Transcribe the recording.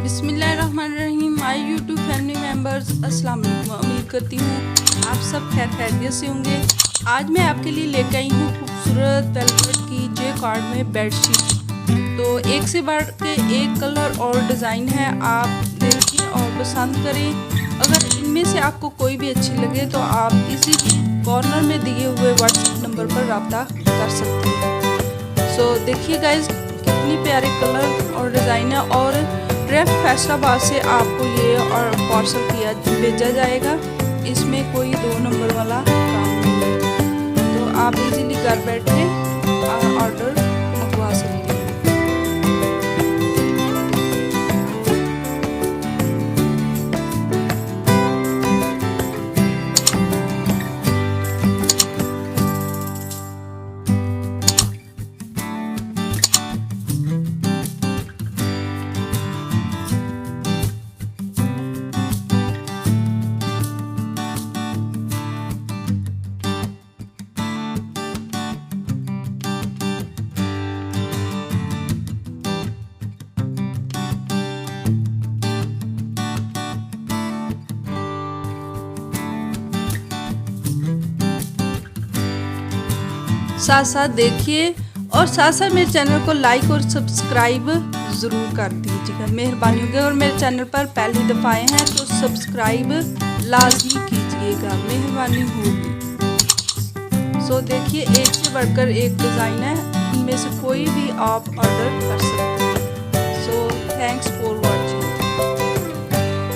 बिस्मिल्लाहिर्रहमानिर्रहीम। My YouTube family members, अस्सलाम वालेकुम। उम्मीद करती हूँ आप सब खैर खैरियत से होंगे। आज मैं आपके लिए लेकर आई हूँ खूबसूरत वेलवेट की जे-कार्ड में बेडशीट। तो एक से बढ़ के एक कलर और डिज़ाइन है, आप देखें और पसंद करें। अगर इनमें से आपको कोई भी अच्छी लगे तो आप इसी कॉर्नर में दिए हुए व्हाट्सएप नंबर पर रब्ता कर सकते हैं। देखिए गाइज, कितनी प्यारे कलर और डिज़ाइन है और डायरेक्ट फैसलाबाद से आपको ये और पार्सल किया भेजा जाएगा। इसमें कोई 2 नंबर वाला काम नहीं है। तो आप इजीली घर बैठे ऑर्डर मंगवा सकते हैं। साथ साथ देखिए और साथ साथ मेरे चैनल को लाइक और सब्सक्राइब ज़रूर कर दीजिएगा, मेहरबानी होगी। और मेरे चैनल पर पहली दफ़ा आए हैं तो सब्सक्राइब लाजमी कीजिएगा, मेहरबानी होगी। देखिए, एक से बढ़कर एक डिज़ाइन है, इनमें से कोई भी आप ऑर्डर कर सकते हैं। Thanks for watching.